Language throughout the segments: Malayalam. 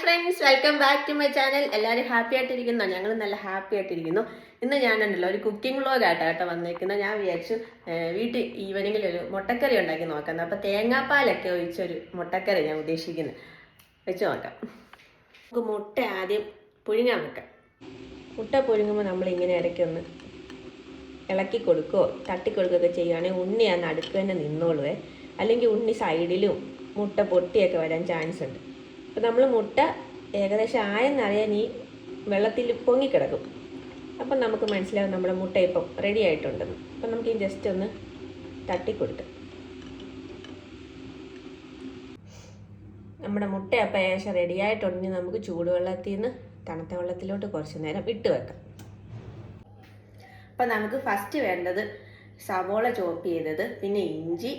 Friends, welcome back to my channel. എല്ലാവരും ഹാപ്പി ആയിട്ടിരിക്കുന്നോ? ഞങ്ങൾ നല്ല ഹാപ്പി ആയിട്ടിരിക്കുന്നു. ഇന്ന് ഞാനുണ്ടല്ലോ ഒരു കുക്കിംഗ് വ്ളോഗായിട്ടാട്ടോ വന്നിരിക്കുന്നത്. ഞാൻ വിചാരിച്ചു വീട്ടിൽ ഈവനിങ്ങിൽ ഒരു മുട്ടക്കറി ഉണ്ടാക്കി നോക്കാം. അപ്പോൾ തേങ്ങാപ്പാലൊക്കെ ഒഴിച്ചൊരു മുട്ടക്കറി ഞാൻ ഉദ്ദേശിക്കുന്നത്. വെച്ച് നോക്കാം. നമുക്ക് മുട്ട ആദ്യം പുഴുങ്ങാൻ വെക്കാം. മുട്ട പുഴുങ്ങുമ്പോൾ നമ്മളിങ്ങനെ ഇടയ്ക്കൊന്ന് ഇളക്കി കൊടുക്കുകയോ തട്ടിക്കൊടുക്കുകയൊക്കെ ചെയ്യുകയാണെങ്കിൽ ഉണ്ണി ആ നടുക്ക് തന്നെ നിന്നോളുവേ. അല്ലെങ്കിൽ ഉണ്ണി സൈഡിലും മുട്ട പൊട്ടിയൊക്കെ വരാൻ ചാൻസ് ഉണ്ട്. അപ്പോൾ നമ്മൾ മുട്ട ഏകദേശം ആയെന്നറിയാൻ ഈ വെള്ളത്തിൽ പൊങ്ങിക്കിടക്കും. അപ്പം നമുക്ക് മനസ്സിലാവും നമ്മുടെ മുട്ട ഇപ്പം റെഡി ആയിട്ടുണ്ടെന്ന്. അപ്പം നമുക്ക് ഈ ജസ്റ്റ് ഒന്ന് തട്ടിക്കൊടുക്കാം. നമ്മുടെ മുട്ട അപ്പം ഏകദേശം റെഡി ആയിട്ടുണ്ടെങ്കിൽ നമുക്ക് ചൂടുവെള്ളത്തിൽ നിന്ന് തണുത്ത വെള്ളത്തിലോട്ട് കുറച്ച് നേരം ഇട്ട് വെക്കാം. അപ്പം നമുക്ക് ഫസ്റ്റ് വേണ്ടത് സവോള ചോപ്പ് ചെയ്തത്, പിന്നെ ഇഞ്ചി,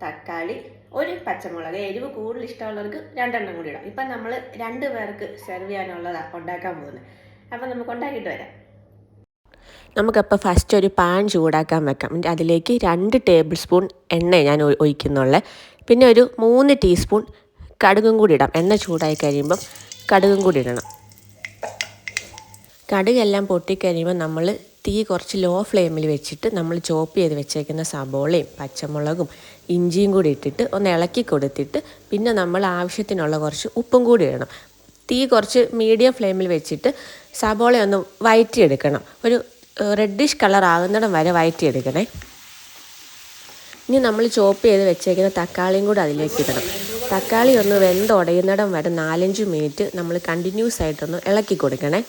തക്കാളി, ഒരു പച്ചമുളക്. എരിവ് കൂടുതൽ ഇഷ്ടമുള്ളവർക്ക് 2 എണ്ണം കൂടി ഇടാം. ഇപ്പം നമ്മൾ 2 പേർക്ക് സെർവ് ചെയ്യാനുള്ളതാണ് ഉണ്ടാക്കാൻ പോകുന്നത്. അപ്പം നമുക്ക് ഉണ്ടാക്കിയിട്ട് വരാം. നമുക്കപ്പോൾ ഫസ്റ്റ് ഒരു പാൻ ചൂടാക്കാൻ വെക്കാം. അതിലേക്ക് 2 ടേബിൾ സ്പൂൺ എണ്ണ ഞാൻ ഒഴിക്കുന്നുള്ളൂ. പിന്നെ ഒരു 3 ടീസ്പൂൺ കടുകും കൂടി ഇടാം. എണ്ണ ചൂടായി കഴിയുമ്പം കടുകും കൂടി ഇടണം. കടുകെല്ലാം പൊട്ടിക്കഴിയുമ്പോൾ നമ്മൾ തീ കുറച്ച് ലോ ഫ്ലെയിമിൽ വെച്ചിട്ട് നമ്മൾ ചോപ്പ് ചെയ്ത് വെച്ചേക്കുന്ന സബോളയും പച്ചമുളകും ഇഞ്ചിയും കൂടി ഇട്ടിട്ട് ഒന്ന് ഇളക്കി കൊടുത്തിട്ട് പിന്നെ നമ്മൾ ആവശ്യത്തിനുള്ള കുറച്ച് ഉപ്പും കൂടി ഇടണം. തീ കുറച്ച് മീഡിയം ഫ്ലെയിമിൽ വെച്ചിട്ട് സബോള ഒന്ന് വഴറ്റിയെടുക്കണം. ഒരു റെഡിഷ് കളർ ആകുന്നിടം വരെ വഴറ്റിയെടുക്കണേ. ഇനി നമ്മൾ ചോപ്പ് ചെയ്ത് വെച്ചേക്കുന്ന തക്കാളിയും കൂടി അതിലേക്ക് ഇടണം. തക്കാളി ഒന്ന് വെന്തുടയുന്നിടം വരെ 4-5 മിനിറ്റ് നമ്മൾ കണ്ടിന്യൂസ് ആയിട്ടൊന്ന് ഇളക്കി കൊടുക്കണേ.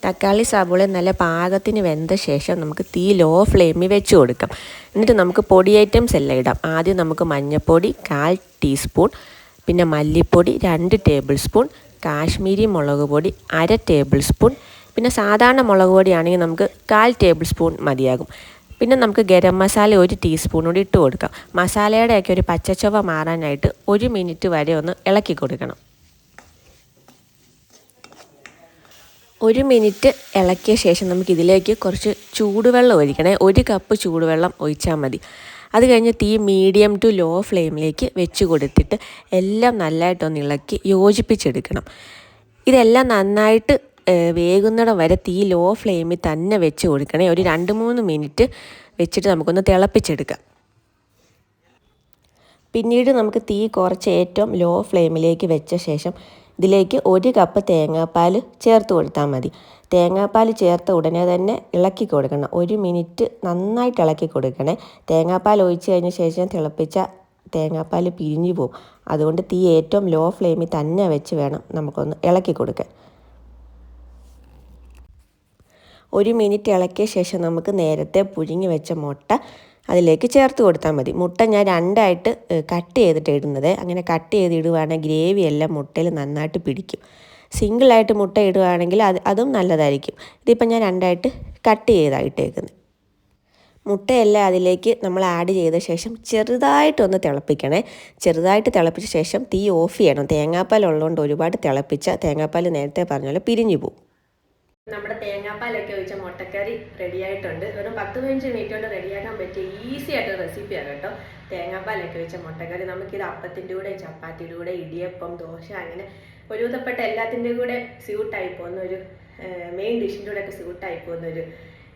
തക്കാളി സബോള നല്ല പാകത്തിന് വെന്ത ശേഷം നമുക്ക് തീ ലോ ഫ്ലെയിമിൽ വെച്ച് കൊടുക്കാം. എന്നിട്ട് നമുക്ക് പൊടി ഐറ്റംസ് എല്ലാം ഇടാം. ആദ്യം നമുക്ക് മഞ്ഞൾപ്പൊടി 1/4 ടീസ്പൂൺ, പിന്നെ മല്ലിപ്പൊടി 2 ടേബിൾ സ്പൂൺ, കാശ്മീരി മുളക് പൊടി 1/2 ടേബിൾ സ്പൂൺ, പിന്നെ സാധാരണ മുളക് പൊടിയാണെങ്കിൽ നമുക്ക് 1/4 ടേബിൾ സ്പൂൺ മതിയാകും. പിന്നെ നമുക്ക് ഗരം മസാല 1 ടീസ്പൂൺ കൂടി ഇട്ട് കൊടുക്കാം. മസാലയുടെയൊക്കെ ഒരു പച്ചച്ചുവ മാറാനായിട്ട് 1 മിനിറ്റ് വരെ ഒന്ന് ഇളക്കി കൊടുക്കണം. 1 മിനിറ്റ് ഇളക്കിയ ശേഷം നമുക്കിതിലേക്ക് കുറച്ച് ചൂടുവെള്ളം ഒഴിക്കണേ. 1 കപ്പ് ചൂടുവെള്ളം ഒഴിച്ചാൽ മതി. അത് കഴിഞ്ഞ് തീ മീഡിയം ടു ലോ ഫ്ലെയിമിലേക്ക് വെച്ച് കൊടുത്തിട്ട് എല്ലാം നല്ലതായിട്ടൊന്ന് ഇളക്കി യോജിപ്പിച്ചെടുക്കണം. ഇതെല്ലാം നന്നായിട്ട് വേകുന്നിടം വരെ തീ ലോ ഫ്ലെയിമിൽ തന്നെ വെച്ച് കൊടുക്കണേ. ഒരു 2-3 മിനിറ്റ് വെച്ചിട്ട് നമുക്കൊന്ന് തിളപ്പിച്ചെടുക്കാം. പിന്നീട് നമുക്ക് തീ കുറച്ച് ഏറ്റവും ലോ ഫ്ലെയിമിലേക്ക് വെച്ച ശേഷം ഇതിലേക്ക് 1 കപ്പ് തേങ്ങാപ്പാൽ ചേർത്ത് കൊടുത്താൽ മതി. തേങ്ങാപ്പാൽ ചേർത്ത ഉടനെ തന്നെ ഇളക്കി കൊടുക്കണം. 1 മിനിറ്റ് നന്നായിട്ട് ഇളക്കി കൊടുക്കണേ. തേങ്ങാപ്പാൽ ഒഴിച്ച് കഴിഞ്ഞ ശേഷം തിളപ്പിച്ച തേങ്ങാപ്പാൽ പിരിഞ്ഞു പോകും. അതുകൊണ്ട് തീ ഏറ്റവും ലോ ഫ്ലെയിമിൽ തന്നെ വെച്ച് വേണം നമുക്കൊന്ന് ഇളക്കി കൊടുക്കാൻ. 1 മിനിറ്റ് ഇളക്കിയ ശേഷം നമുക്ക് നേരത്തെ പുഴുങ്ങി വെച്ച മുട്ട അതിലേക്ക് ചേർത്ത് കൊടുത്താൽ മതി. മുട്ട ഞാൻ 2ആയിട്ട് കട്ട് ചെയ്തിട്ട് ഇടുന്നത്. അങ്ങനെ കട്ട് ചെയ്ത് ഇടുവാണെങ്കിൽ ഗ്രേവി എല്ലാം മുട്ടയിൽ നന്നായിട്ട് പിടിക്കും. സിംഗിളായിട്ട് മുട്ട ഇടുവാണെങ്കിൽ അതും നല്ലതായിരിക്കും. ഇതിപ്പോൾ ഞാൻ 2ആയിട്ട് കട്ട് ചെയ്തായിട്ടേക്കുന്നത്. മുട്ടയെല്ലാം അതിലേക്ക് നമ്മൾ ആഡ് ചെയ്ത ശേഷം ചെറുതായിട്ടൊന്ന് തിളപ്പിക്കണേ. ചെറുതായിട്ട് തിളപ്പിച്ച ശേഷം തീ ഓഫ് ചെയ്യണം. തേങ്ങാപ്പാൽ ഉള്ളതുകൊണ്ട് ഒരുപാട് തിളപ്പിച്ച തേങ്ങാപ്പാൽ നേരത്തെ പറഞ്ഞ പോലെ പിരിഞ്ഞു പോകും. നമ്മുടെ തേങ്ങാപ്പാലൊക്കെ ഒഴിച്ച മുട്ടക്കറി റെഡി ആയിട്ടുണ്ട്. വെറും 10-15 മിനിറ്റ് കൊണ്ട് റെഡിയാക്കാൻ പറ്റിയ ഈസി ആയിട്ട് റെസിപ്പിയാണ് കേട്ടോ. തേങ്ങാപ്പാലൊക്കെ ഒഴിച്ച മുട്ടക്കറി നമുക്കിത് അപ്പത്തിൻ്റെ കൂടെ, ചപ്പാത്തിയുടെ കൂടെ, ഇടിയപ്പം, ദോശ, അങ്ങനെ ഒരുവിധപ്പെട്ട എല്ലാത്തിൻ്റെ കൂടെ സ്യൂട്ടായി പോകുന്ന ഒരു മെയിൻ ഡിഷിൻ്റെ കൂടെയൊക്കെ സ്യൂട്ടായി പോകുന്ന ഒരു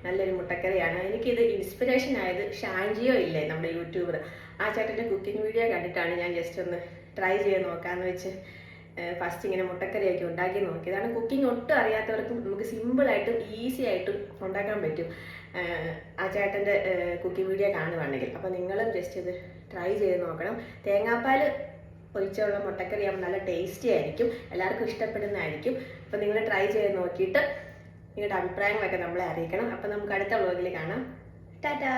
നല്ലൊരു മുട്ടക്കറിയാണ്. എനിക്കിത് ഇൻസ്പിറേഷൻ ആയത് ഷാൻജിയോ ഇല്ലേ, നമ്മുടെ യൂട്യൂബർ, ആ ചേട്ടൻ്റെ കുക്കിംഗ് വീഡിയോ കണ്ടിട്ടാണ് ഞാൻ ജസ്റ്റ് ഒന്ന് ട്രൈ ചെയ്ത് നോക്കാമെന്ന് വെച്ച് ഫസ്റ്റ് ഇങ്ങനെ മുട്ടക്കറിയൊക്കെ ഉണ്ടാക്കി നോക്കിയതാണ്. കുക്കിംഗ് ഒട്ടും അറിയാത്തവർക്കും നമുക്ക് സിമ്പിളായിട്ടും ഈസി ആയിട്ടും ഉണ്ടാക്കാൻ പറ്റും ആ ചേട്ടൻ്റെ കുക്കിംഗ് വീഡിയോ കാണുവാണെങ്കിൽ. അപ്പോൾ നിങ്ങളും ജസ്റ്റ് ഇത് ട്രൈ ചെയ്ത് നോക്കണം. തേങ്ങാപ്പാൽ ഒഴിച്ചുള്ള മുട്ടക്കറി ആകുമ്പോൾ നല്ല ടേസ്റ്റി ആയിരിക്കും, എല്ലാവർക്കും ഇഷ്ടപ്പെടുന്നതായിരിക്കും. അപ്പോൾ നിങ്ങൾ ട്രൈ ചെയ്ത് നോക്കിയിട്ട് നിങ്ങളുടെ അഭിപ്രായങ്ങളൊക്കെ നമ്മളെ അറിയിക്കണം. അപ്പോൾ നമുക്ക് അടുത്ത വ്ളോഗിൽ കാണാം. ടാറ്റാ.